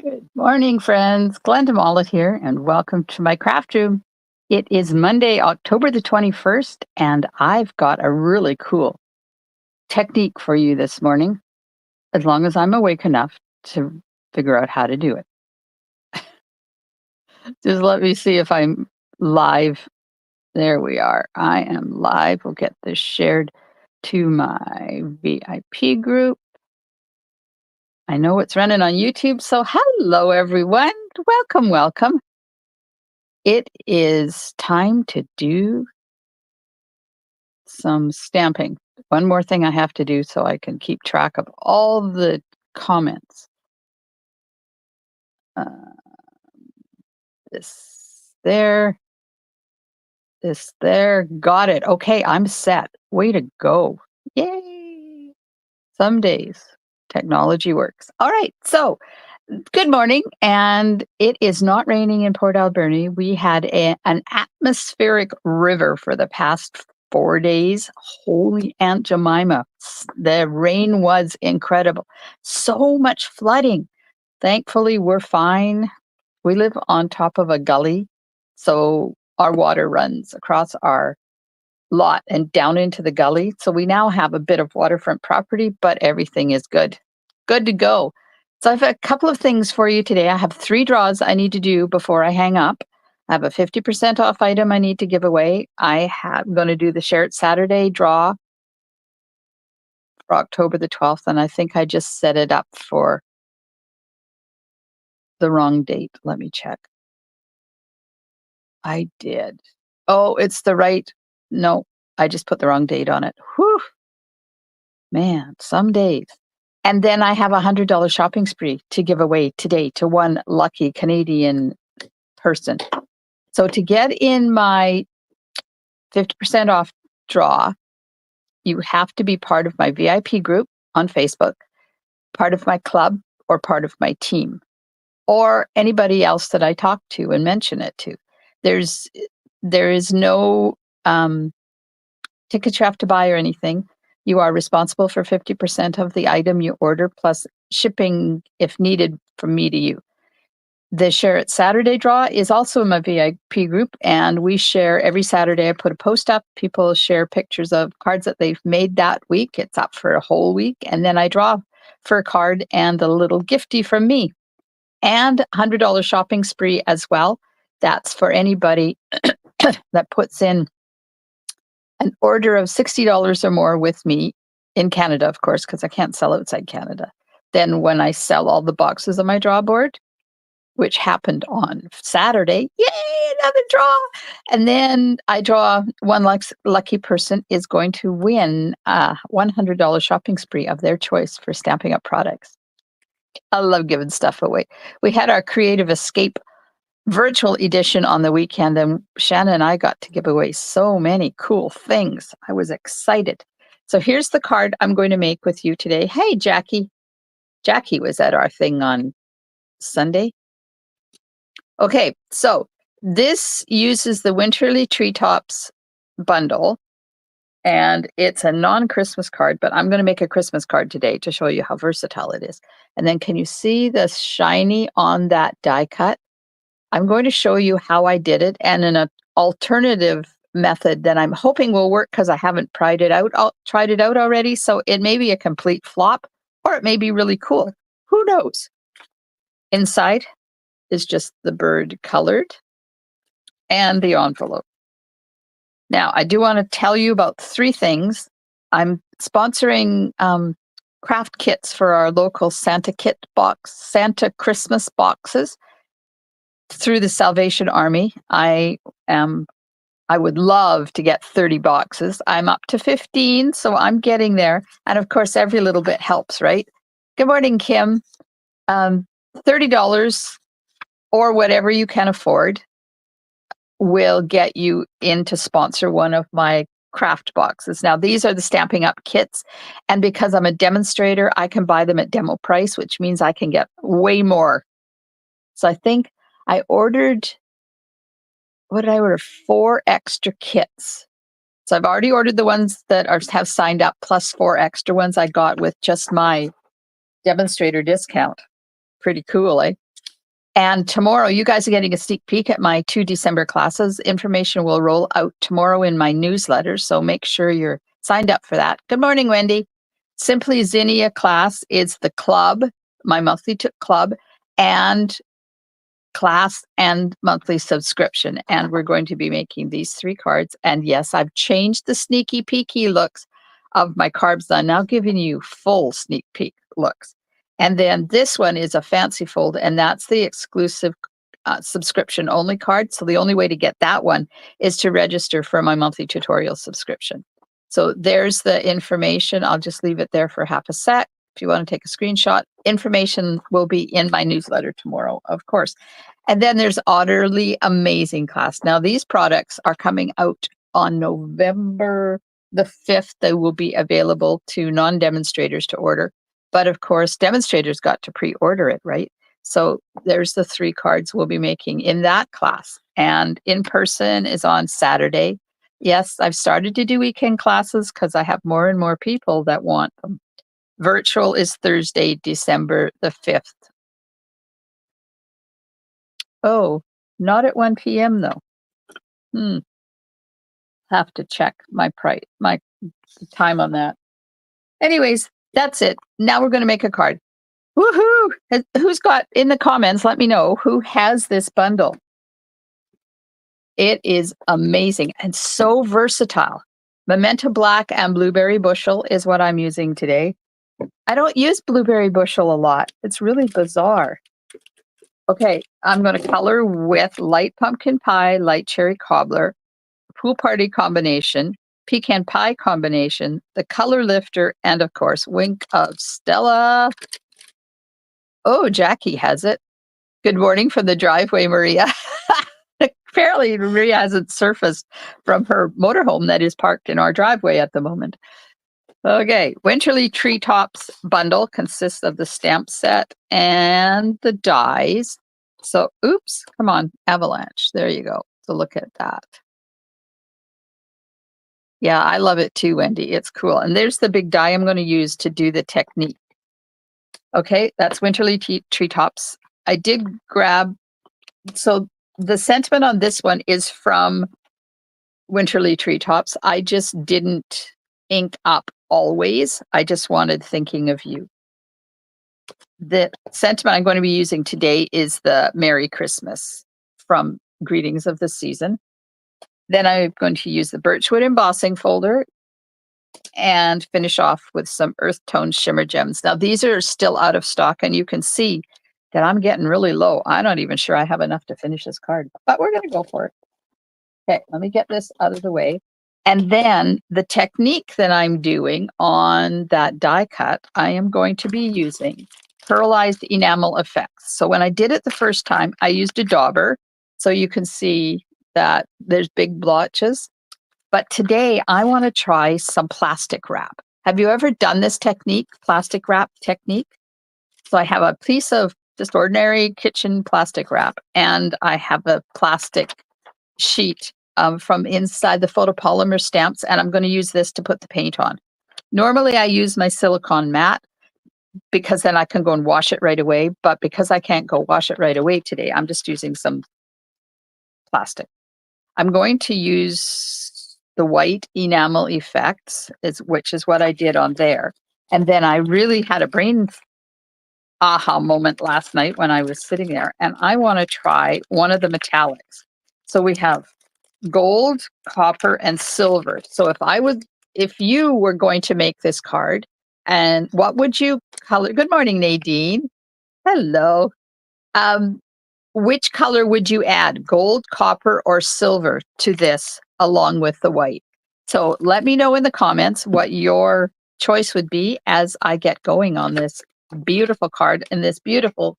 Good morning, friends. Glenda Mollett here, and welcome to my craft room. It is Monday, October the 21st, and I've got a really cool technique for you this morning, as long as I'm awake enough to figure out how to do it. Just let me see if I'm live. There we are. I am live. We'll get this shared to my VIP group. I know it's running on YouTube, so hello, everyone. Welcome, welcome. It is time to do some stamping. One more thing I have to do so I can keep track of all the comments. This there, this there. Got it. Okay, I'm set. Way to go. Yay. Some days technology works. All right, so good morning, and it is not raining in Port Alberni. We had an atmospheric river for the past 4 days. Holy Aunt Jemima. The rain was incredible. So much flooding. Thankfully, we're fine. We live on top of a gully, so our water runs across our lot and down into the gully. So we now have a bit of waterfront property, but everything is good. Good to go. So I have a couple of things for you today. I have 3 draws I need to do before I hang up. I have a 50% off item I need to give away. I'm going to do the Share It Saturday draw for October the 12th, and I think I just set it up for the wrong date. Let me check. I did. Oh, it's the right. No, I just put the wrong date on it. Whew. Man, some days. And then I have a $100 shopping spree to give away today to one lucky Canadian person. So to get in my 50% off draw, you have to be part of my VIP group on Facebook, part of my club, or part of my team, or anybody else that I talk to and mention it to. There is no tickets you have to buy or anything. You are responsible for 50% of the item you order, plus shipping if needed from me to you. The Share It Saturday draw is also in my VIP group, and we share every Saturday. I put a post up. People share pictures of cards that they've made that week. It's up for a whole week, and then I draw for a card and a little gifty from me. And $100 shopping spree as well. That's for anybody that puts in an order of $60 or more with me in Canada, of course, because I can't sell outside Canada. Then when I sell all the boxes on my draw board, which happened on Saturday, yay, another draw. And then I draw one lucky person is going to win a $100 shopping spree of their choice for Stampin' Up! Products. I love giving stuff away. We had our Creative Escape virtual edition on the weekend, and Shannon and I got to give away so many cool things. I was excited. So here's the card I'm going to make with you today. Hey, Jackie. Jackie was at our thing on Sunday. Okay, so this uses the Winterly Treetops bundle, and it's a non-Christmas card, but I'm going to make a Christmas card today to show you how versatile it is. And then can you see the shiny on that die cut? I'm going to show you how I did it, and an alternative method that I'm hoping will work because I haven't tried it out already. So it may be a complete flop, or it may be really cool. Who knows? Inside is just the bird colored and the envelope. Now, I do want to tell you about 3 things. I'm sponsoring craft kits for our local Santa Christmas boxes through the Salvation Army. I would love to get 30 boxes. I'm up to 15, so I'm getting there. And of course, every little bit helps, right? Good morning, Kim. $30 or whatever you can afford will get you in to sponsor one of my craft boxes. Now, these are the Stampin' Up! Kits, and because I'm a demonstrator, I can buy them at demo price, which means I can get way more. So I think I ordered, what did I order? 4 extra kits. So I've already ordered the ones that have signed up, plus 4 extra ones I got with just my demonstrator discount. Pretty cool, eh? And tomorrow, you guys are getting a sneak peek at my 2 December classes. Information will roll out tomorrow in my newsletter, so make sure you're signed up for that. Good morning, Wendy. Simply Zinnia class is the club, my monthly club, and class and monthly subscription. And we're going to be making these 3 cards. And yes, I've changed the sneaky peeky looks of my cards. I'm now giving you full sneak peek looks. And then this one is a fancy fold, and that's the exclusive subscription only card. So the only way to get that one is to register for my monthly tutorial subscription. So there's the information. I'll just leave it there for half a sec. If you want to take a screenshot, information will be in my newsletter tomorrow, of course. And then there's Otterly Amazing class. Now, these products are coming out on November the 5th. They will be available to non-demonstrators to order. But of course, demonstrators got to pre-order it, right? So there's the 3 cards we'll be making in that class. And in person is on Saturday. Yes, I've started to do weekend classes because I have more and more people that want them. Virtual is Thursday, December the 5th. Oh, not at 1 p.m. though. Have to check my time on that. Anyways, that's it. Now we're going to make a card. Woohoo! Who's got in the comments? Let me know who has this bundle. It is amazing and so versatile. Memento Black and Blueberry Bushel is what I'm using today. I don't use Blueberry Bushel a lot. It's really bizarre. Okay, I'm going to color with Light Pumpkin Pie, Light Cherry Cobbler, Pool Party combination, Pecan Pie combination, the Color Lifter, and of course, Wink of Stella. Oh, Jackie has it. Good morning from the driveway, Maria. Apparently, Maria hasn't surfaced from her motorhome that is parked in our driveway at the moment. Okay, Winterly Treetops bundle consists of the stamp set and the dies. So, oops, come on, Avalanche. There you go. So look at that. Yeah, I love it too, Wendy. It's cool. And there's the big die I'm going to use to do the technique. Okay, that's Winterly Treetops. I did grab, so the sentiment on this one is from Winterly Treetops. I just didn't ink up always. I just wanted Thinking of You. The sentiment I'm going to be using today is the Merry Christmas from Greetings of the Season. Then I'm going to use the Birchwood embossing folder and finish off with some Earth Tone Shimmer Gems. Now, these are still out of stock, and you can see that I'm getting really low. I'm not even sure I have enough to finish this card, but we're going to go for it. Okay, let me get this out of the way. And then the technique that I'm doing on that die cut, I am going to be using pearlized enamel effects. So when I did it the first time, I used a dauber. So you can see that there's big blotches. But today I want to try some plastic wrap. Have you ever done this technique, plastic wrap technique? So I have a piece of just ordinary kitchen plastic wrap, and I have a plastic sheet from inside the photopolymer stamps, and I'm going to use this to put the paint on. Normally I use my silicone mat because then I can go and wash it right away, but because I can't go wash it right away today, I'm just using some plastic. I'm going to use the white enamel effects, which is what I did on there. And then I really had a brain aha moment last night when I was sitting there, and I want to try one of the metallics. So we have gold, copper, and silver. So if you were going to make this card, and what would you color? Good morning, Nadine. Hello. Which color would you add, gold, copper, or silver to this along with the white? So let me know in the comments what your choice would be as I get going on this beautiful card in this beautiful,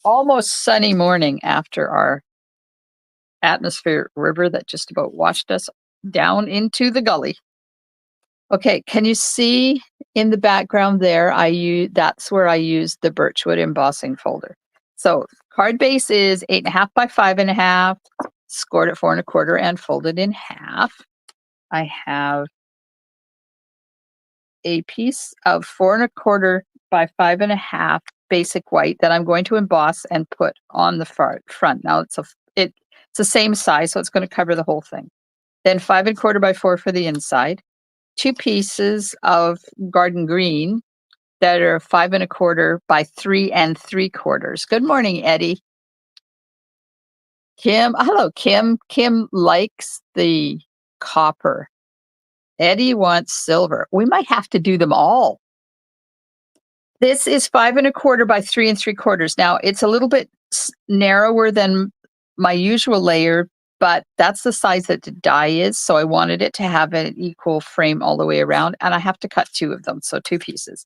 almost sunny morning after our atmospheric river that just about washed us down into the gully. Okay, can you see in the background there, that's where I used the Birchwood embossing folder. So card base is 8.5 by 5.5, scored at 4.25 and folded in half. I have a piece of 4.25 by 5.5 basic white that I'm going to emboss and put on the front. Now it's the same size, so it's going to cover the whole thing. Then 5 1/4 by 4 for the inside. 2 pieces of garden green that are 5 1/4 by 3 3/4. Good morning, Eddie. Kim, hello, Kim. Kim likes the copper. Eddie wants silver. We might have to do them all. This is 5 1/4 by 3 3/4. Now it's a little bit narrower than my usual layer, but that's the size that the die is. So I wanted it to have an equal frame all the way around, and I have to cut 2 of them, so 2 pieces.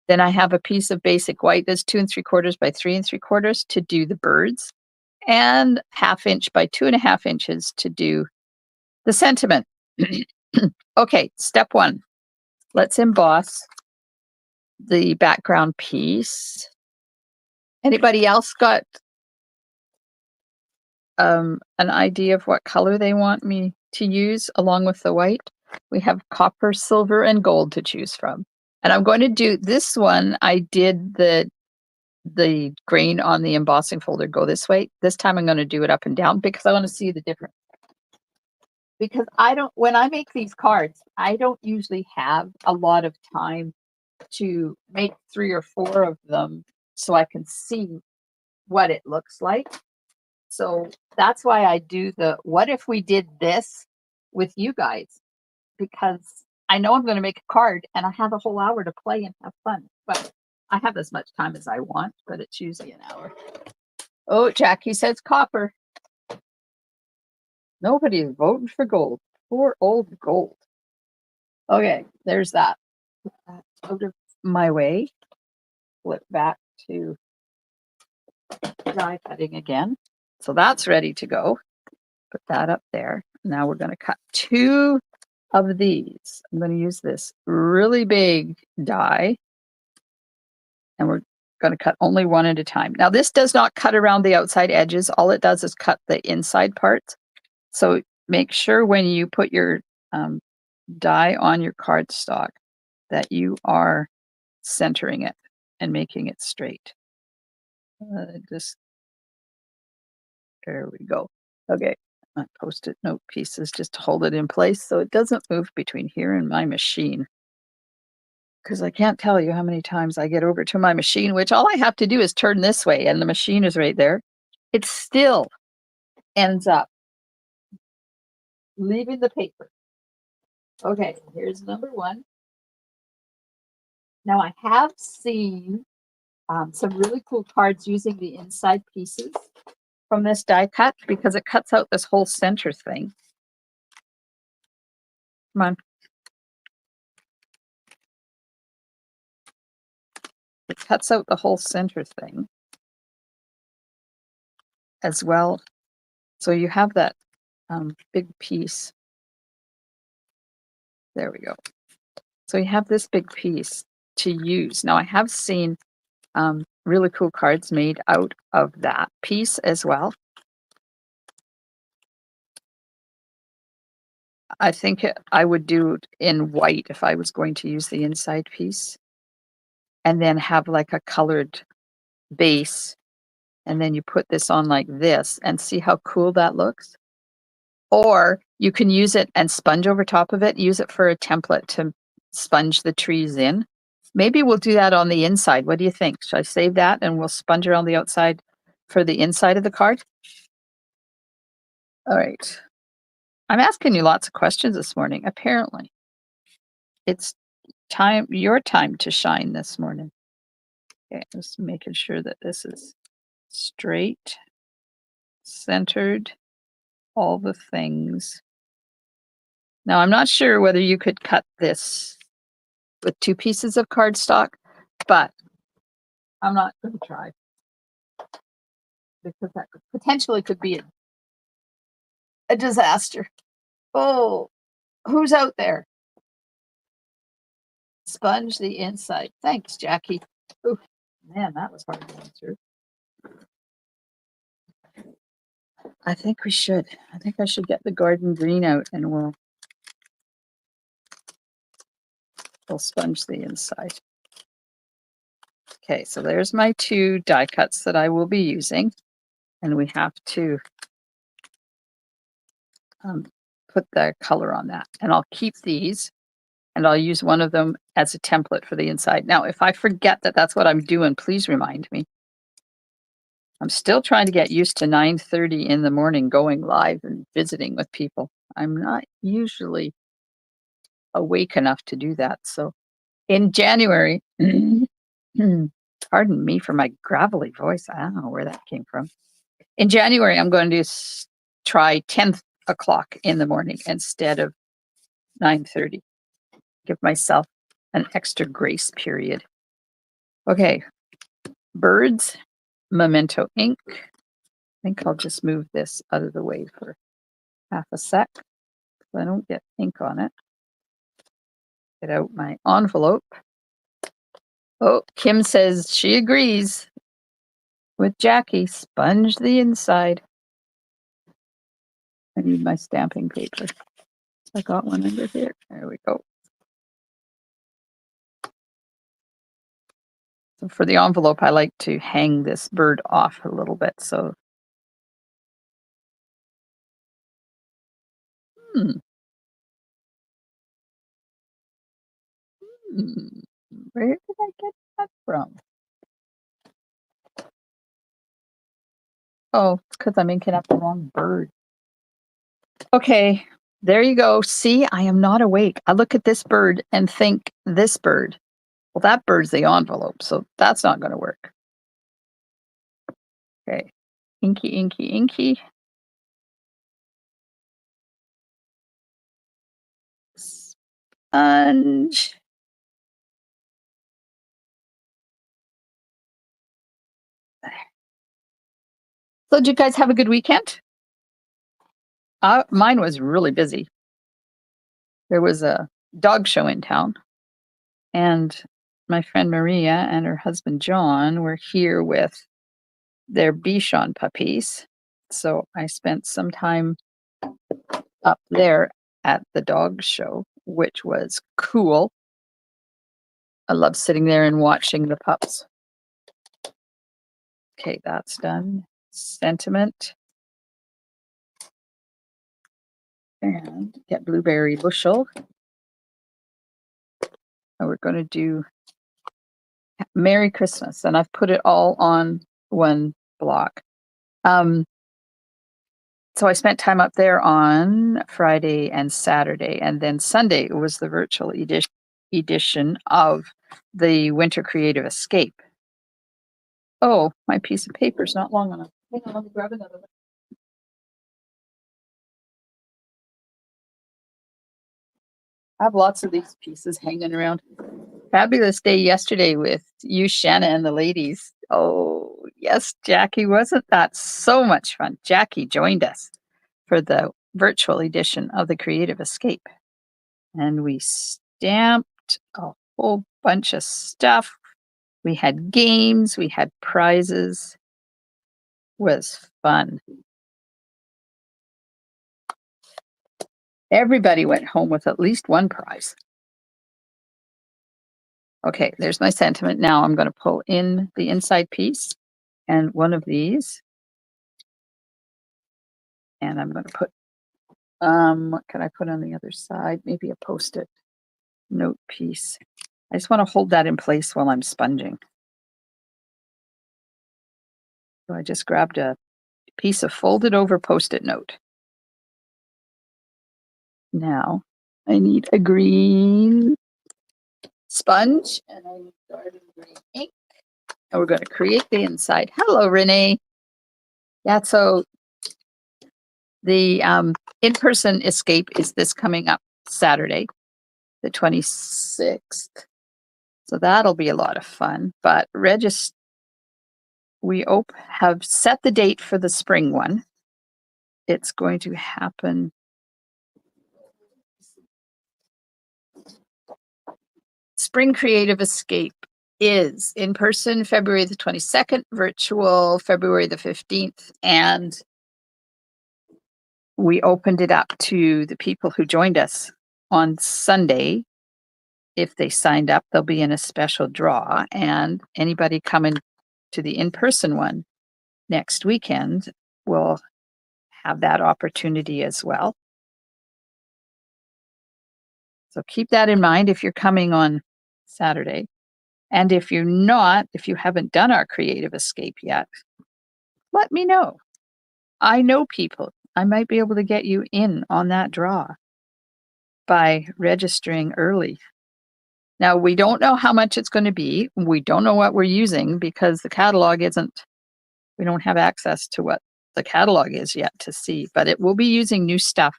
Then I have a piece of basic white that's 2 3/4 by 3 3/4 to do the birds, and 1/2 inch by 2 1/2 inches to do the sentiment. Okay, step 1. Let's emboss the background piece. Anybody else got an idea of what color they want me to use along with the white? We have copper, silver, and gold to choose from. And I'm going to do this one. I did the grain on the embossing folder go this way. This time I'm going to do it up and down because I want to see the difference. Because when I make these cards, I don't usually have a lot of time to make 3 or 4 of them so I can see what it looks like. So that's why I do what if we did this with you guys? Because I know I'm going to make a card and I have a whole hour to play and have fun. But I have as much time as I want, but it's usually an hour. Oh, Jackie says copper. Nobody is voting for gold. Poor old gold. Okay, there's that. Put that out of my way. Flip back to die cutting again. So that's ready to go. Put that up there. Now we're going to cut 2 of these. I'm going to use this really big die, and we're going to cut only 1 at a time. Now this does not cut around the outside edges. All it does is cut the inside parts. So make sure when you put your die on your cardstock that you are centering it and making it straight. There we go. Okay, my Post-it note pieces just to hold it in place so it doesn't move between here and my machine. Because I can't tell you how many times I get over to my machine, which all I have to do is turn this way and the machine is right there. It still ends up leaving the paper. Okay, here's number 1. Now I have seen some really cool cards using the inside pieces from this die cut because it cuts out this whole center thing. Come on. It cuts out the whole center thing as well. So you have that big piece. There we go. So you have this big piece to use. Now I have seen really cool cards made out of that piece as well. I think I would do it in white if I was going to use the inside piece, and then have like a colored base, and then you put this on like this and see how cool that looks. Or you can use it and sponge over top of it, use it for a template to sponge the trees in. Maybe we'll do that on the inside. What do you think? Should I save that and we'll sponge around the outside for the inside of the card? All right. I'm asking you lots of questions this morning. Apparently, it's your time to shine this morning. Okay, just making sure that this is straight, centered, all the things. Now, I'm not sure whether you could cut this with 2 pieces of cardstock, but I'm not going to try because that potentially could be a disaster. Oh, who's out there? Sponge the inside. Thanks, Jackie. Ooh, man, that was hard to answer. I think we should. I think I should get the garden green out and we'll sponge the inside. Okay, so there's my 2 die cuts that I will be using. And we have to put the color on that. And I'll keep these and I'll use one of them as a template for the inside. Now, if I forget that that's what I'm doing, please remind me. I'm still trying to get used to 9:30 in the morning going live and visiting with people. I'm not usually awake enough to do that. So in January, pardon me for my gravelly voice. I don't know where that came from. In January, I'm going to try 10 o'clock in the morning instead of 9:30. Give myself an extra grace period. Okay, birds, memento ink. I think I'll just move this out of the way for half a sec so I don't get ink on it. Get out my envelope. Oh, Kim says she agrees with Jackie. Sponge the inside. I need my stamping paper. I got one under here. There we go. So for the envelope, I like to hang this bird off a little bit. So, where did I get that from? Oh, it's because I'm inking up the wrong bird. Okay, there you go. See, I am not awake. I look at this bird and think this bird. Well, that bird's the envelope, so that's not going to work. Okay, inky, inky, inky. Sponge. So did you guys have a good weekend? Mine was really busy. There was a dog show in town, and my friend Maria and her husband John were here with their Bichon puppies. So I spent some time up there at the dog show, which was cool. I love sitting there and watching the pups. Okay, that's done. Sentiment. And get blueberry bushel. And we're going to do Merry Christmas. And I've put it all on one block. So I spent time up there on Friday and Saturday. And then Sunday was the virtual edition of the Winter Creative Escape. Oh, my piece of paper is not long enough. Hang on, let me grab another one. I have lots of these pieces hanging around. Fabulous day yesterday with you, Shanna, and the ladies. Oh, yes, Jackie, wasn't that so much fun? Jackie joined us for the virtual edition of the Creative Escape. And we stamped a whole bunch of stuff. We had games, we had prizes. It was fun. Everybody went home with at least one prize. Okay, there's my sentiment. Now I'm going to pull in the inside piece and one of these. And I'm going to put, what can I put on the other side? Maybe a Post-it note piece. I just want to hold that in place while I'm sponging. So I just grabbed a piece of folded over Post-it note. Now I need a green sponge and I need garden green ink. And we're going to create the inside. Hello, Renee. Yeah, so the in-person escape is this coming up Saturday, the 26th. So that'll be a lot of fun. But we have set the date for the spring one. It's going to happen. Spring Creative Escape is in person February the 22nd, virtual February the 15th, and we opened it up to the people who joined us on Sunday if they signed up, they'll be in a special draw, and anybody coming to the in-person one next weekend will have that opportunity as well. So keep that in mind if you're coming on Saturday. And if you're not, if you haven't done our creative escape yet, let me know. I know people. I might be able to get you in on that draw by registering early. Now, we don't know how much it's going to be. We don't know what we're using because the catalog isn't, we don't have access to what the catalog is yet to see, but it will be using new stuff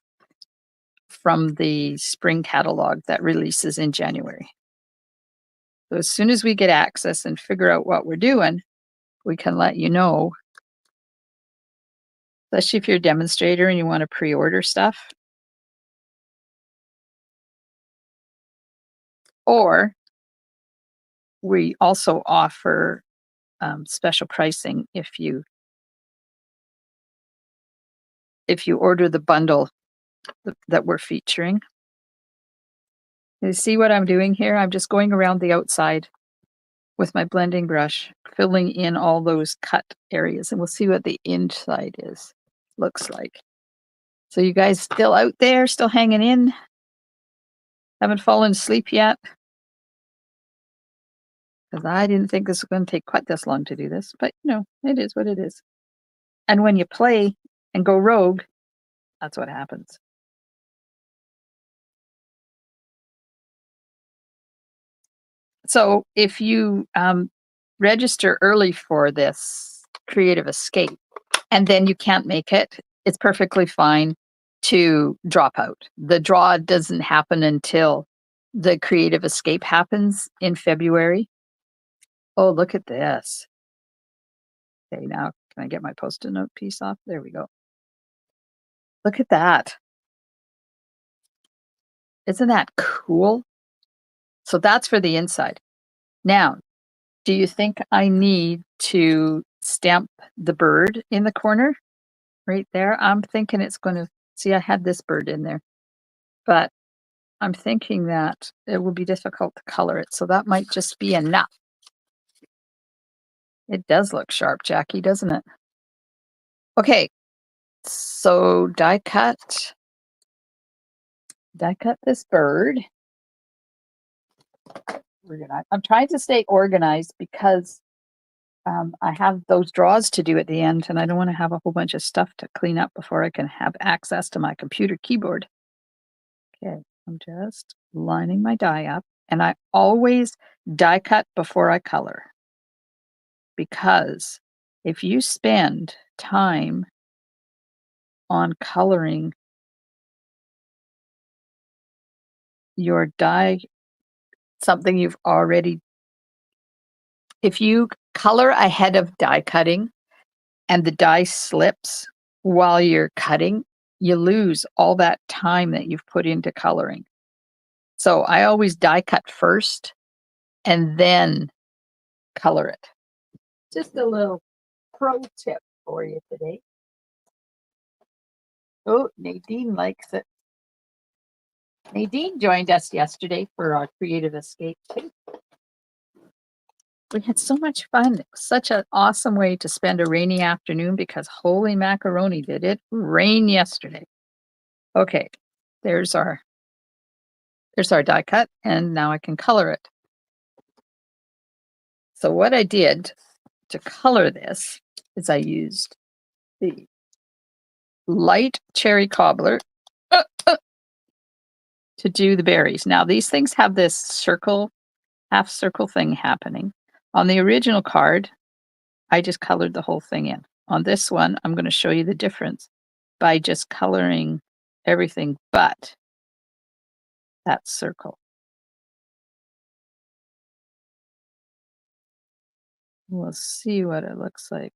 from the spring catalog that releases in January. So as soon as we get access and figure out what we're doing, we can let you know, especially if you're a demonstrator and you want to pre-order stuff. Or we also offer special pricing if you order the bundle that we're featuring. You see what I'm doing here? I'm just going around the outside with my blending brush, filling in all those cut areas, and we'll see what the inside looks like. So you guys still out there, still hanging in? Haven't fallen asleep yet? Because I didn't think this was going to take quite this long to do this, but you know, it is what it is. And when you play and go rogue, that's what happens. So if you register early for this creative escape and then you can't make it, it's perfectly fine to drop out. The draw doesn't happen until the creative escape happens in February. Oh, look at this. Okay, now can I get my Post-it note piece off? There we go. Look at that. Isn't that cool? So that's for the inside. Now, do you think I need to stamp the bird in the corner right there? I'm thinking it's going to, see, I had this bird in there, but I'm thinking that it will be difficult to color it. So that might just be enough. It does look sharp, Jackie, doesn't it? Okay, so die cut this bird. I'm trying to stay organized because I have those draws to do at the end, and I don't want to have a whole bunch of stuff to clean up before I can have access to my computer keyboard. Okay, I'm just lining my die up, and I always die cut before I color, because if you spend time on coloring your die, something you've already, if you color ahead of die cutting and the die slips while you're cutting, you lose all that time that you've put into coloring. So I always die cut first and then color it. Just a little pro tip for you today. Oh, Nadine likes it. Nadine joined us yesterday for our creative escape too. We had so much fun. It was such an awesome way to spend a rainy afternoon because holy macaroni, did it rain yesterday. Okay, there's our die cut, and now I can color it. So what I did to color this is I used the light cherry cobbler to do the berries. Now these things have this circle, half circle thing happening. On the original card, I just colored the whole thing in. On this one, I'm going to show you the difference by just coloring everything but that circle. We'll see what it looks like.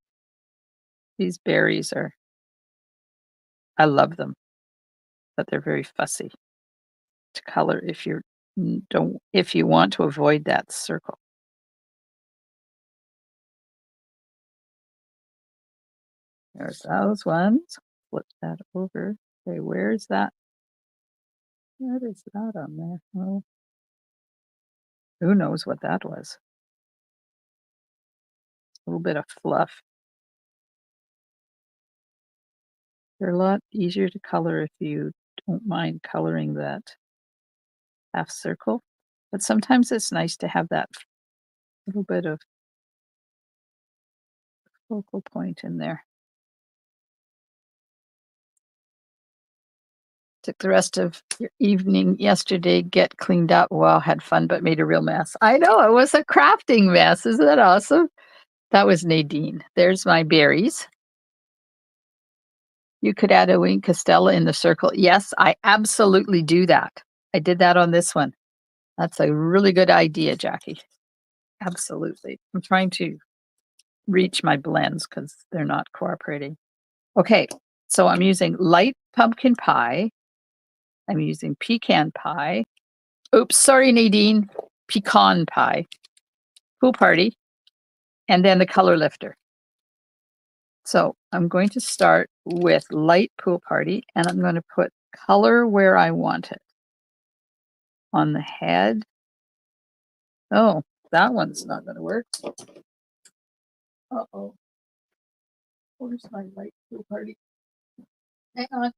These berries are, I love them, but they're very fussy to color if you want to avoid that circle. There's those ones. Flip that over. Okay, where's that? What is that on there? Oh, Who knows what that was? A little bit of fluff. They're a lot easier to color if you don't mind coloring that half circle. But sometimes it's nice to have that little bit of focal point in there. Took the rest of your evening yesterday, get cleaned up. Well, had fun, but made a real mess. I know, it was a crafting mess. Isn't that awesome? That was Nadine. There's my berries. You could add a wing Castella in the circle. Yes, I absolutely do that. I did that on this one. That's a really good idea, Jackie. Absolutely. I'm trying to reach my blends because they're not cooperating. Okay, so I'm using light pumpkin pie. I'm using pecan pie. Oops, sorry, Nadine. Pecan pie. Pool party. And then the color lifter. So I'm going to start with light pool party, and I'm going to put color where I want it. On the head. Oh, that one's not going to work. Uh-oh. Where's my light pool party? Hang on.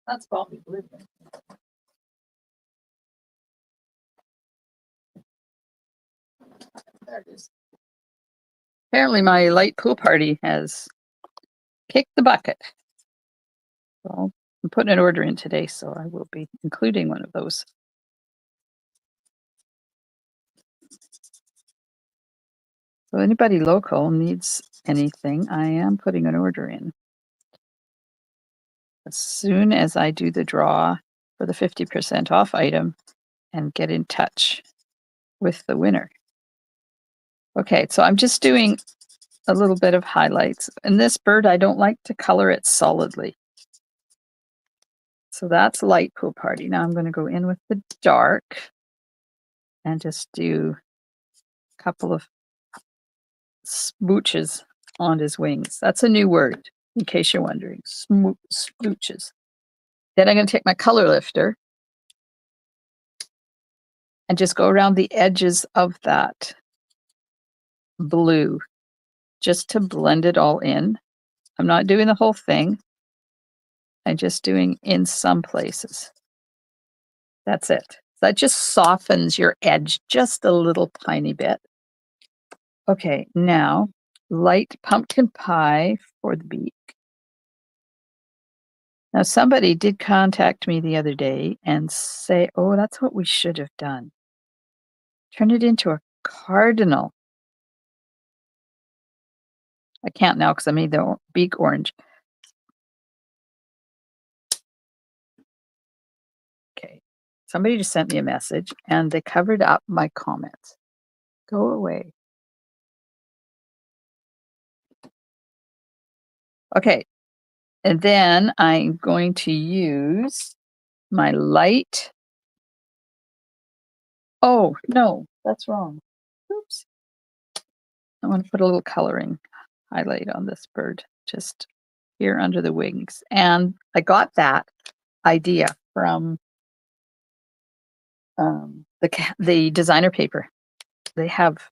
That's probably blue. There it is. Apparently my light pool party has kicked the bucket. Well, I'm putting an order in today, so I will be including one of those. So anybody local needs anything, I am putting an order in. As soon as I do the draw for the 50% off item and get in touch with the winner. Okay, so I'm just doing a little bit of highlights. And this bird, I don't like to color it solidly. So that's light pool party. Now I'm going to go in with the dark and just do a couple of smooches on his wings. That's a new word, in case you're wondering. Smooches. Then I'm going to take my color lifter and just go around the edges of that blue just to blend it all in. I'm not doing the whole thing. I'm just doing in some places. That's it. That just softens your edge just a little tiny bit. Okay, now light pumpkin pie for the beak. Now, somebody did contact me the other day and say, oh, that's what we should have done. Turn it into a cardinal. I can't now because I made the beak orange. Okay, somebody just sent me a message and they covered up my comments. Go away. Okay, and then I'm going to use my light. Oh, no, that's wrong. Oops. I want to put a little coloring highlight on this bird, just here under the wings. And I got that idea from the designer paper. They have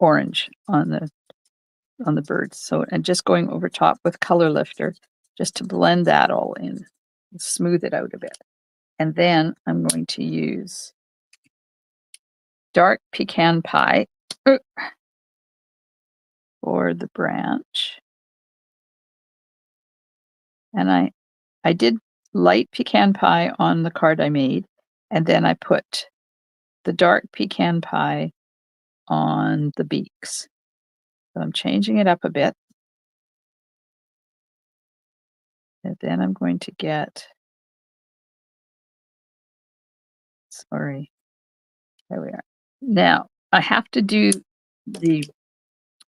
orange on the bird. So, and just going over top with color lifter, just to blend that all in, smooth it out a bit. And then I'm going to use dark pecan pie for the branch. And I did light pecan pie on the card I made, and then I put the dark pecan pie on the beaks. So I'm changing it up a bit. And then I'm going to get, sorry, there we are. Now I have to do the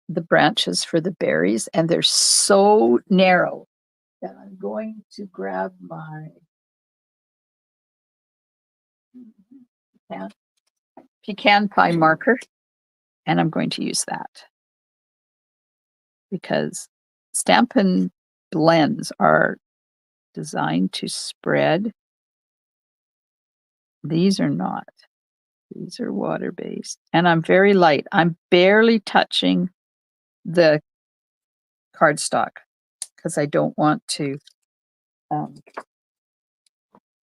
branches for the berries, and they're so narrow that I'm going to grab my pecan pie marker, and I'm going to use that because Stampin' Blends are designed to spread. These are not. These are water-based, and I'm very light. I'm barely touching the cardstock because I don't want to, um,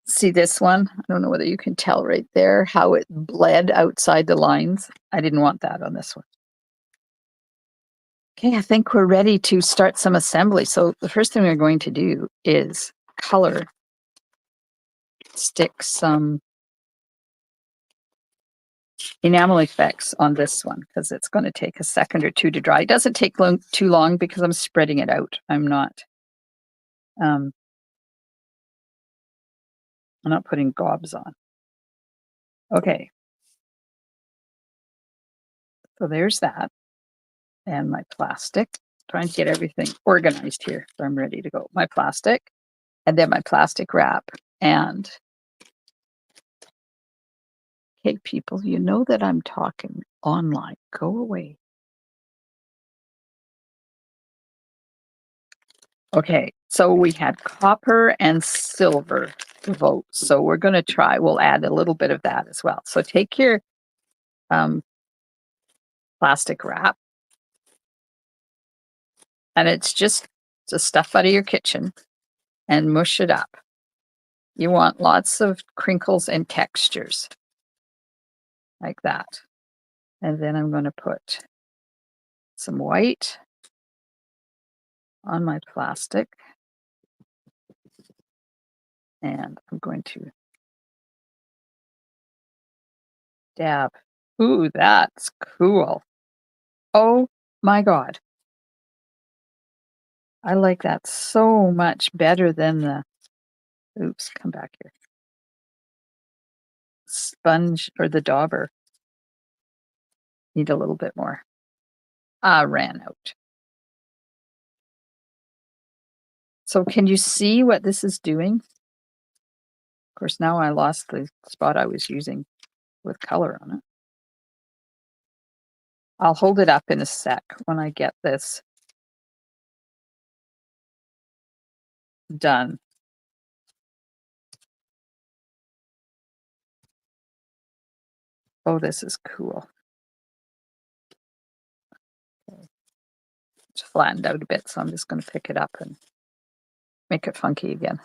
see this one? I don't know whether you can tell right there how it bled outside the lines. I didn't want that on this one. Okay, I think we're ready to start some assembly. So the first thing we're going to do is color, stick some enamel effects on this one because it's going to take a second or two to dry. It doesn't take too long because I'm spreading it out. I'm not putting gobs on. Okay. So there's that. And my plastic. Trying to get everything organized here. So I'm ready to go. My plastic. And then my plastic wrap. And hey, people, you know that I'm talking online. Go away. Okay, so we had copper and silver to vote. So we're going to try, we'll add a little bit of that as well. So take your plastic wrap, and it's just the stuff out of your kitchen, and mush it up. You want lots of crinkles and textures like that. And then I'm going to put some white on my plastic, and I'm going to dab. Ooh, that's cool. Oh my God. I like that so much better than the, oops, come back here, sponge or the dauber. Need a little bit more. Ran out. So can you see what this is doing? Of course, now I lost the spot I was using with color on it. I'll hold it up in a sec when I get this done. Oh, this is cool. It's flattened out a bit, so I'm just going to pick it up and make it funky again.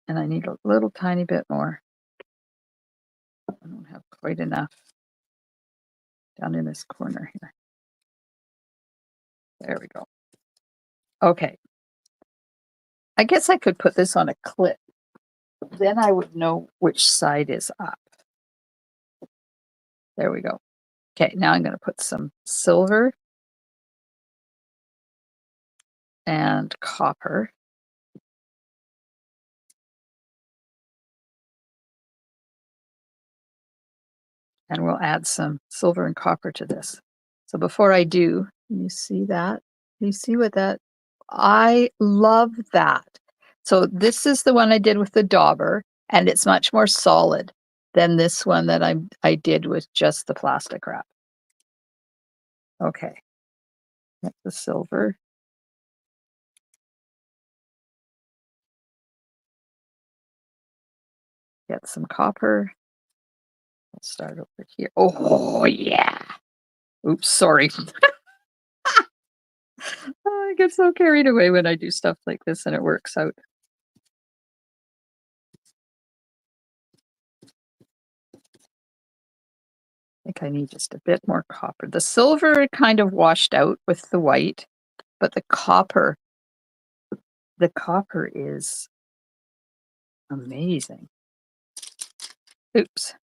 And I need a little tiny bit more. I don't have quite enough down in this corner here. There we go. Okay. I guess I could put this on a clip. Then I would know which side is up. There we go. Okay, now I'm going to put some silver and copper. And we'll add some silver and copper to this. So before I do, can you see that? Can you see what that? I love that. So this is the one I did with the dauber, and it's much more solid than this one that I did with just the plastic wrap. Okay, get the silver. Get some copper. We'll start over here. Oh yeah. Oops, sorry. I get so carried away when I do stuff like this and it works out. I think I need just a bit more copper. The silver kind of washed out with the white, but the copper is amazing. Oops.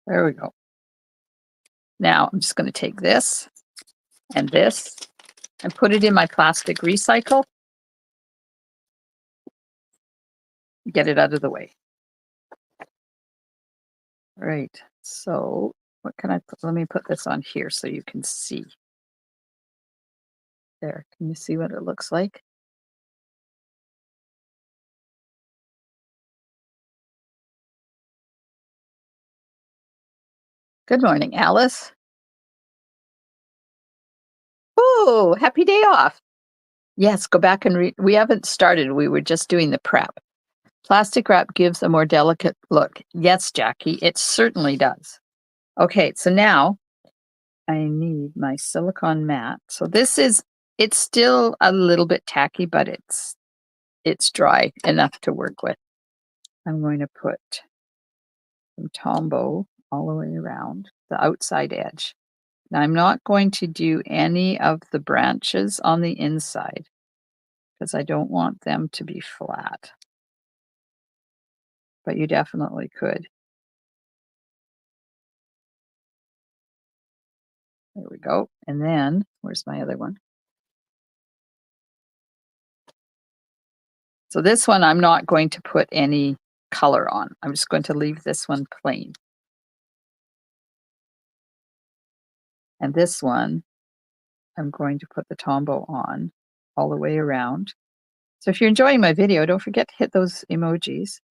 There we go. Now I'm just going to take this and put it in my plastic recycle. Get it out of the way. Right. So what can I put? Let me put this on here so you can see. There. Can you see what it looks like? Good morning, Alice. Oh, happy day off. Yes, go back and read. We haven't started. We were just doing the prep. Plastic wrap gives a more delicate look. Yes, Jackie, it certainly does. Okay, so now I need my silicone mat. So it's still a little bit tacky, but it's dry enough to work with. I'm going to put some Tombow all the way around the outside edge. Now I'm not going to do any of the branches on the inside because I don't want them to be flat. But you definitely could. There we go. And then, where's my other one? So this one, I'm not going to put any color on. I'm just going to leave this one plain. And this one, I'm going to put the Tombow on all the way around. So if you're enjoying my video, don't forget to hit those emojis.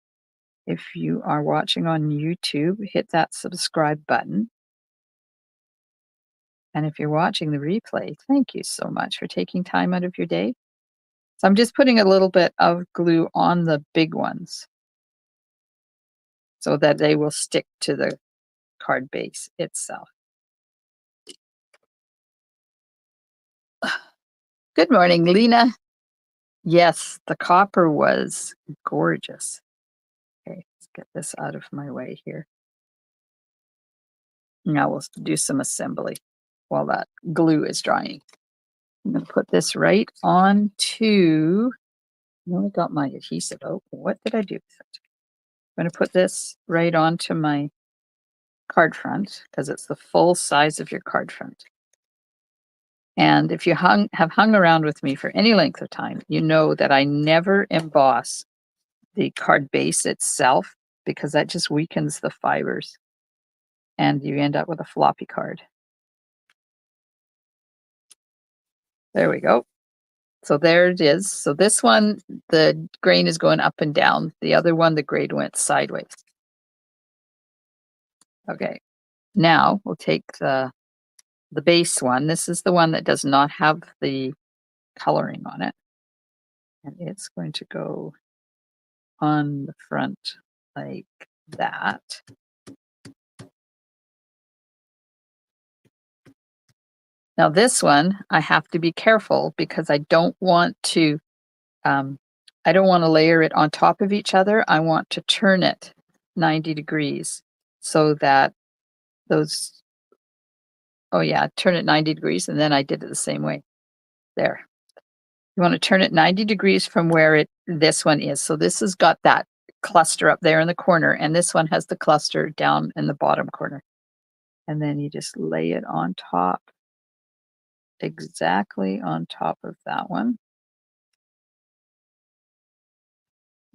If you are watching on YouTube, hit that subscribe button. And if you're watching the replay, thank you so much for taking time out of your day. So I'm just putting a little bit of glue on the big ones so that they will stick to the card base itself. Good morning, Lena. Yes, the copper was gorgeous. Okay, let's get this out of my way here. Now we'll do some assembly while that glue is drying. I'm going to put this right onto, I only got my adhesive. Oh, what did I do with it? I'm going to put this right onto my card front because it's the full size of your card front. And if you have hung around with me for any length of time, you know that I never emboss the card base itself because that just weakens the fibers and you end up with a floppy card. There we go. So there it is. So this one, the grain is going up and down. The other one, the grain went sideways. Okay. Now we'll take the base one. This is the one that does not have the coloring on it. And it's going to go on the front like that. Now this one, I have to be careful because I don't want to layer it on top of each other. I want to turn it 90 degrees so that those, oh yeah, turn it 90 degrees. And then I did it the same way there. You want to turn it 90 degrees from where this one is. So this has got that cluster up there in the corner, and this one has the cluster down in the bottom corner. And then you just lay it on top, exactly on top of that one,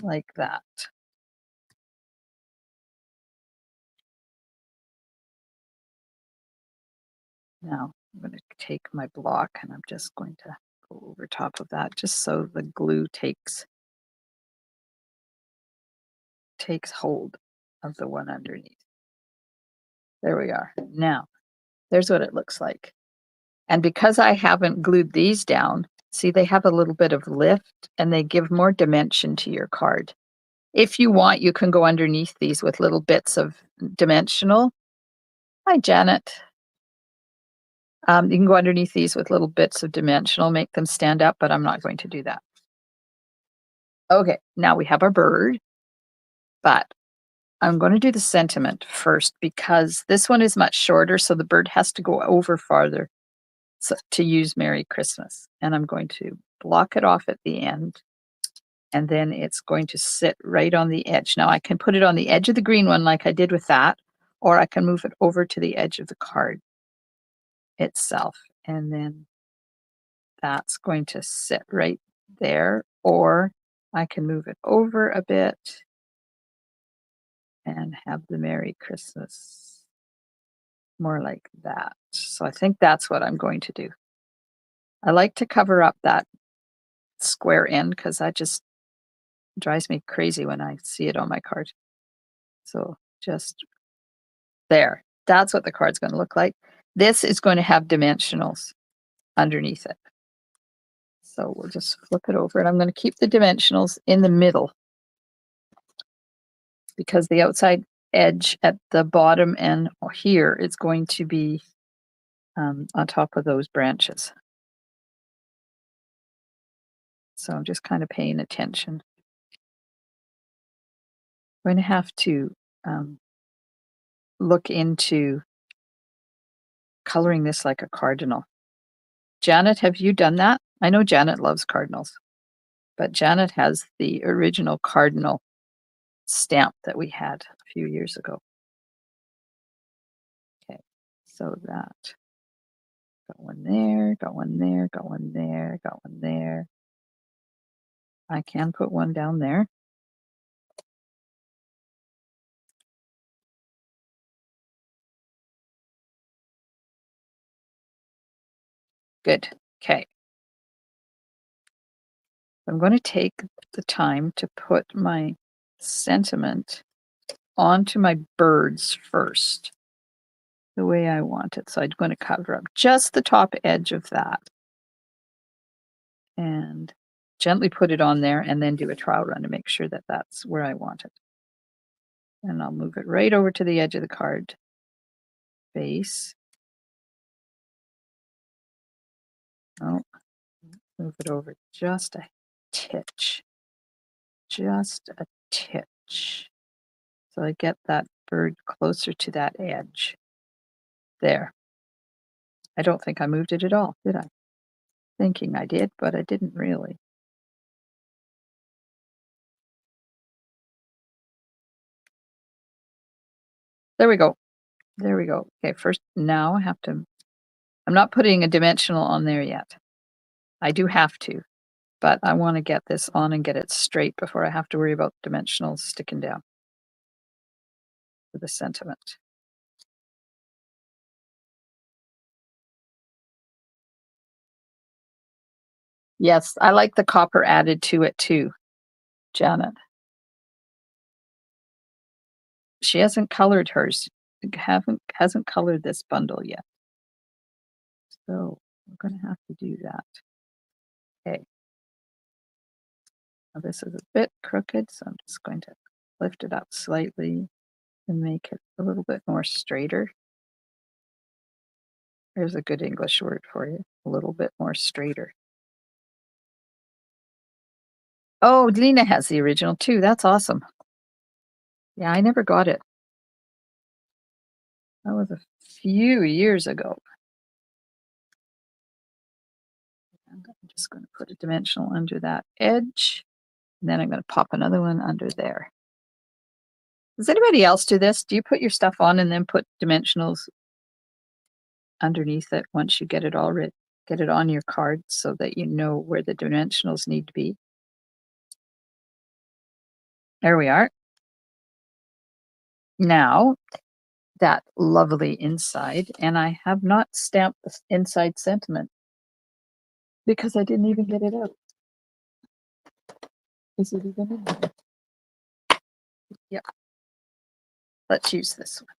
like that. Now I'm going to take my block and I'm just going to go over top of that just so the glue takes hold of the one underneath. There we are. Now, there's what it looks like. And because I haven't glued these down, see, they have a little bit of lift and they give more dimension to your card. If you want, you can go underneath these with little bits of dimensional. Hi, Janet. You can go underneath these with little bits of dimensional, make them stand up, but I'm not going to do that. Okay, now we have our bird, but I'm going to do the sentiment first because this one is much shorter, so the bird has to go over farther to use Merry Christmas. And I'm going to block it off at the end, and then it's going to sit right on the edge. Now I can put it on the edge of the green one like I did with that, or I can move it over to the edge of the card itself. And then that's going to sit right there, or I can move it over a bit and have the Merry Christmas more like that. So I think that's what I'm going to do. I like to cover up that square end because that just drives me crazy when I see it on my card. So just there. That's what the card's going to look like. This is going to have dimensionals underneath it. So we'll just flip it over, and I'm going to keep the dimensionals in the middle because the outside edge at the bottom and here is going to be on top of those branches. So I'm just kind of paying attention. I'm going to have to look into coloring this like a cardinal. Janet, have you done that? I know Janet loves cardinals, but Janet has the original cardinal stamp that we had a few years ago. Okay, so that got one there, got one there, got one there, got one there. I can put one down there. Good. Okay. I'm going to take the time to put my sentiment onto my birds first, the way I want it. So I'm going to cover up just the top edge of that and gently put it on there and then do a trowel run to make sure that that's where I want it. And I'll move it right over to the edge of the card base. Oh, move it over just a titch. Just a titch. So I get that bird closer to that edge. There. I don't think I moved it at all, did I? Thinking I did, but I didn't really. There we go. There we go. Okay, first, now I have to, I'm not putting a dimensional on there yet. I do have to, but I want to get this on and get it straight before I have to worry about dimensionals sticking down for the sentiment. Yes, I like the copper added to it too, Janet. She hasn't colored hers. Hasn't colored this bundle yet. So we're going to have to do that. Okay. Now this is a bit crooked, so I'm just going to lift it up slightly and make it a little bit more straighter. There's a good English word for you. A little bit more straighter. Oh, Lena has the original too. That's awesome. Yeah, I never got it. That was a few years ago. I'm just going to put a dimensional under that edge. And then I'm going to pop another one under there. Does anybody else do this? Do you put your stuff on and then put dimensionals underneath it once you get it all get it on your card so that you know where the dimensionals need to be? There we are. Now, that lovely inside, and I have not stamped the inside sentiment because I didn't even get it out. Is it even in there? Yep. Let's use this one.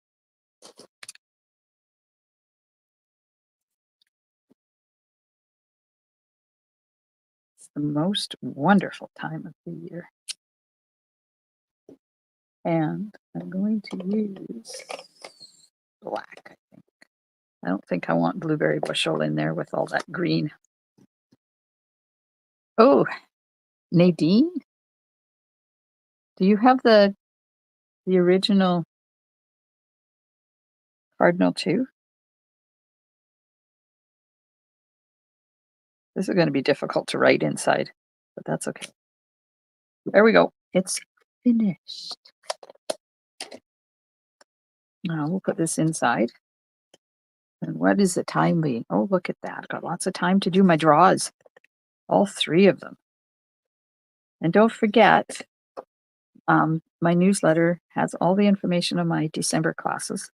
It's the most wonderful time of the year. And I'm going to use black, I think. I don't think I want blueberry bushel in there with all that green. Oh, Nadine? Do you have the original cardinal too? This is going to be difficult to write inside, but that's okay. There we go. It's finished. Now we'll put this inside. And what is the time being? Oh, look at that. Got lots of time to do my draws. All 3 of them. And don't forget, my newsletter has all the information on my December classes.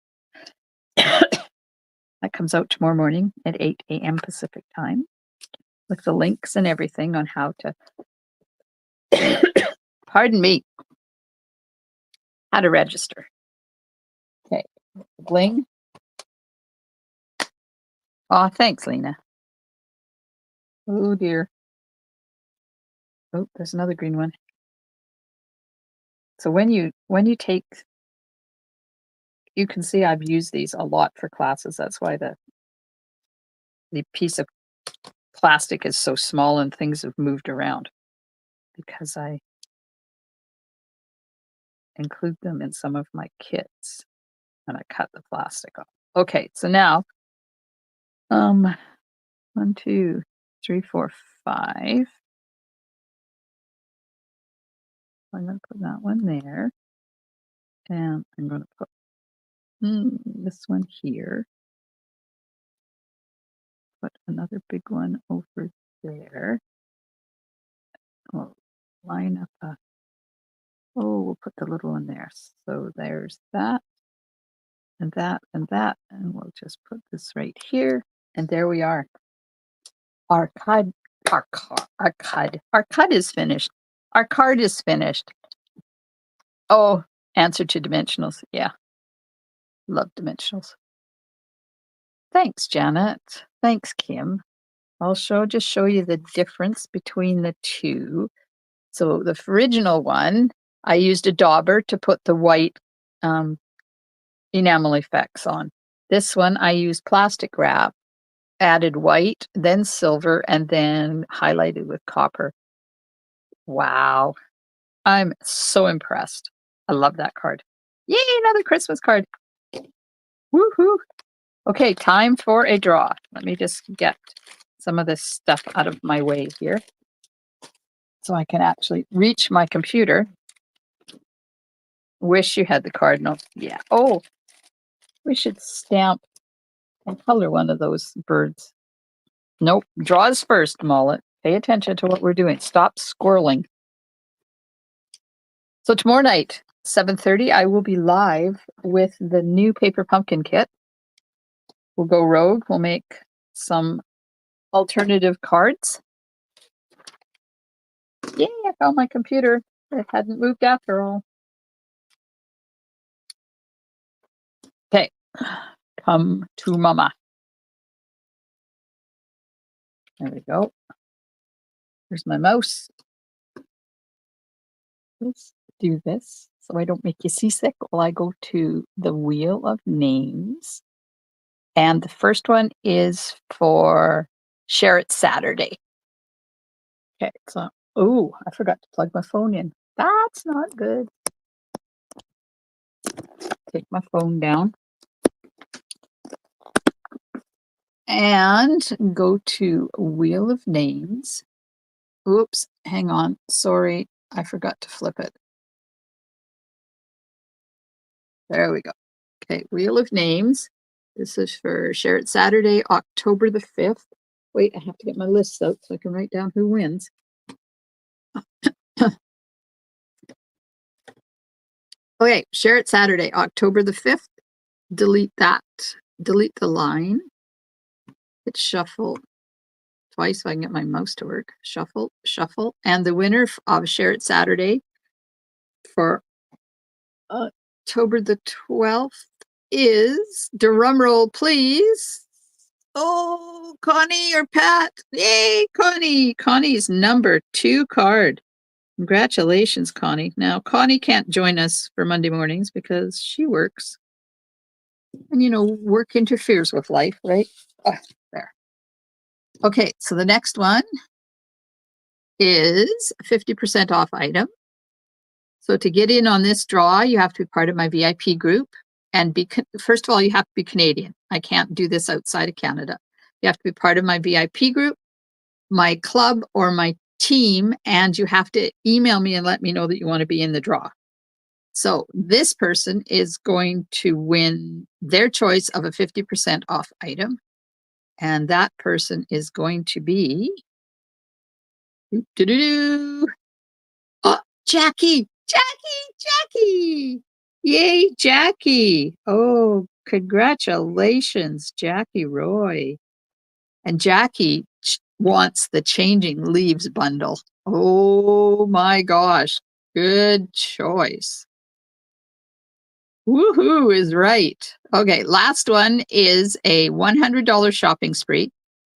That comes out tomorrow morning at 8 a.m. Pacific time with the links and everything on how to, pardon me, how to register. Okay, bling. Oh, thanks, Lena. Oh dear. Oh, there's another green one. So when you take, you can see I've used these a lot for classes. That's why the piece of plastic is so small and things have moved around, because I include them in some of my kits and I cut the plastic off. Okay, so now 1, 2, 3, 4, 5. I'm going to put that one there, and I'm going to put this one here. Put another big one over there. We'll line up we'll put the little one there. So there's that, and that, and that, and we'll just put this right here, and there we are. Our card is finished. Our card is finished. Oh, answer to dimensionals. Yeah. Love dimensionals. Thanks, Janet. Thanks, Kim. I'll just show you the difference between the two. So the original one, I used a dauber to put the white enamel effects on. This one, I used plastic wrap, added white, then silver, and then highlighted with copper. Wow. I'm so impressed. I love that card. Yay, another Christmas card. Woohoo. Okay, time for a draw. Let me just get some of this stuff out of my way here so I can actually reach my computer. Wish you had the cardinal. Yeah. Oh, we should stamp and color one of those birds. Nope. Draws first, Mullet. Pay attention to what we're doing. Stop squirreling. So tomorrow night, 7:30, I will be live with the new paper pumpkin kit. We'll go rogue. We'll make some alternative cards. Yay, I found my computer. It hadn't moved after all. Okay, come to mama. There we go. Here's my mouse. Let's do this so I don't make you seasick while I go to the Wheel of Names. And the first one is for Share It Saturday. Okay, so, oh, I forgot to plug my phone in. That's not good. Take my phone down. And go to Wheel of Names. Oops, hang on. Sorry, I forgot to flip it. There we go. Okay, Wheel of Names. This is for Share It Saturday, October the 5th. Wait, I have to get my list out so I can write down who wins. Okay, Share It Saturday, October the 5th. Delete that. Delete the line. Hit shuffle twice so I can get my mouse to work. Shuffle, shuffle. And the winner of Share It Saturday for October the 12th is, drum roll please. Oh, Connie or Pat. Yay, Connie. Connie's number 2 card. Congratulations, Connie. Now, Connie can't join us for Monday mornings because she works. And, you know, work interferes with life, right? There. Okay, so the next one is a 50% off item. So to get in on this draw, you have to be part of my VIP group. And first of all, you have to be Canadian. I can't do this outside of Canada. You have to be part of my VIP group, my club, or my team, and you have to email me and let me know that you want to be in the draw. So this person is going to win their choice of a 50% off item. And that person is going to be oh, Jackie. Yay, Jackie. Oh, congratulations, Jackie Roy. And Jackie wants the Changing Leaves bundle. Oh my gosh. Good choice. Woohoo is right. Okay, last one is a $100 shopping spree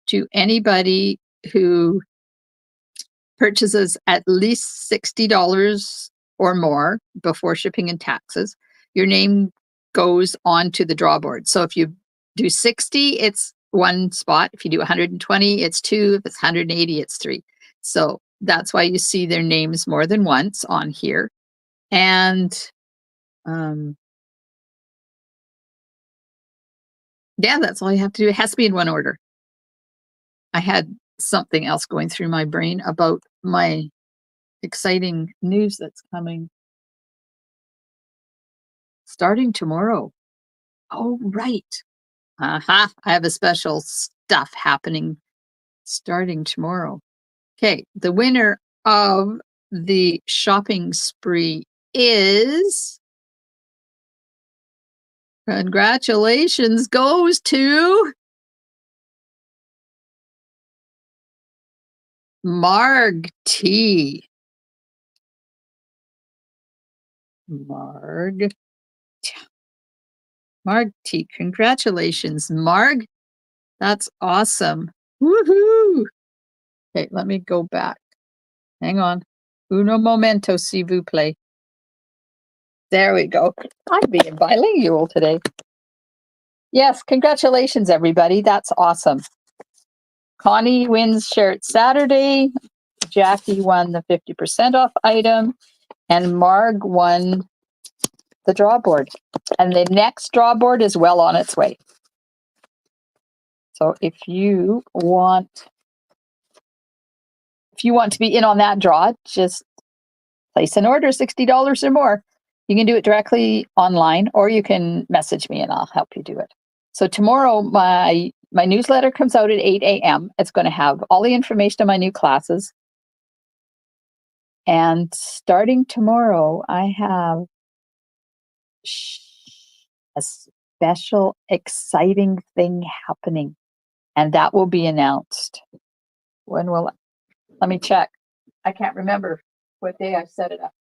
to anybody who purchases at least $60 or more before shipping and taxes, your name goes onto the draw board. So if you do 60, it's one spot. If you do 120, it's two. If it's 180, it's three. So that's why you see their names more than once on here. And yeah, that's all you have to do. It has to be in one order. I had something else going through my brain about my exciting news that's coming starting tomorrow. Oh, right. Aha. I have a special stuff happening starting tomorrow. Okay. The winner of the shopping spree is, congratulations, goes to Marg T. Marg T. Congratulations, Marg. That's awesome. Woohoo. Okay, let me go back. Hang on. Uno momento, s'il vous plaît. There we go. I'm being bilingual today. Yes, congratulations, everybody. That's awesome. Connie wins Shirt Saturday. Jackie won the 50% off item. And Marg won the draw board. And the next draw board is well on its way. So if you want to be in on that draw, just place an order, $60 or more. You can do it directly online, or you can message me and I'll help you do it. So tomorrow, my newsletter comes out at 8 a.m. It's going to have all the information on my new classes. And starting tomorrow, I have a special, exciting thing happening. And that will be announced. Let me check. I can't remember what day I set it up.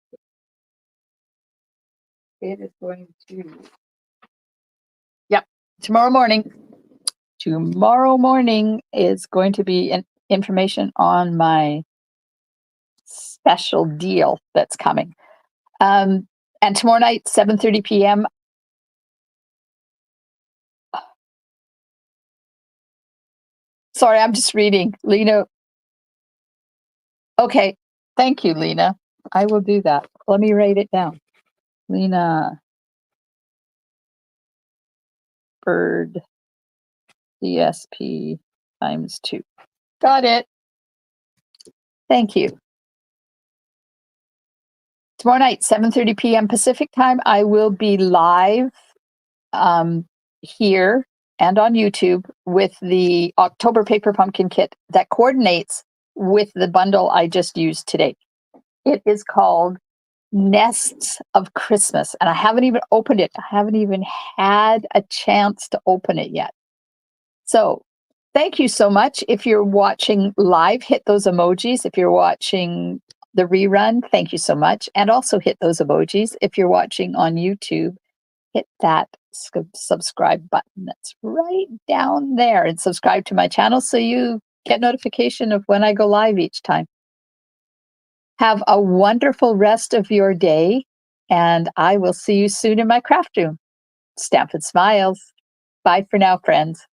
It is going to, yep, tomorrow morning. Tomorrow morning is going to be information on my special deal that's coming. And tomorrow night, 7:30 p.m. Sorry, I'm just reading. Lena. Okay. Thank you, Lena. I will do that. Let me write it down. Lena Bird DSP times 2. Got it. Thank you. Tomorrow night, 7:30 p.m. Pacific time, I will be live here and on YouTube with the October Paper Pumpkin Kit that coordinates with the bundle I just used today. It is called Nests of Christmas, and I haven't even opened it. I haven't even had a chance to open it yet. So thank you so much. If you're watching live, hit those emojis. If you're watching the rerun, thank you so much. And also hit those emojis. If you're watching on YouTube, hit that subscribe button that's right down there and subscribe to my channel so you get notification of when I go live each time. Have a wonderful rest of your day, and I will see you soon in my craft room. Stamp and smiles. Bye for now, friends.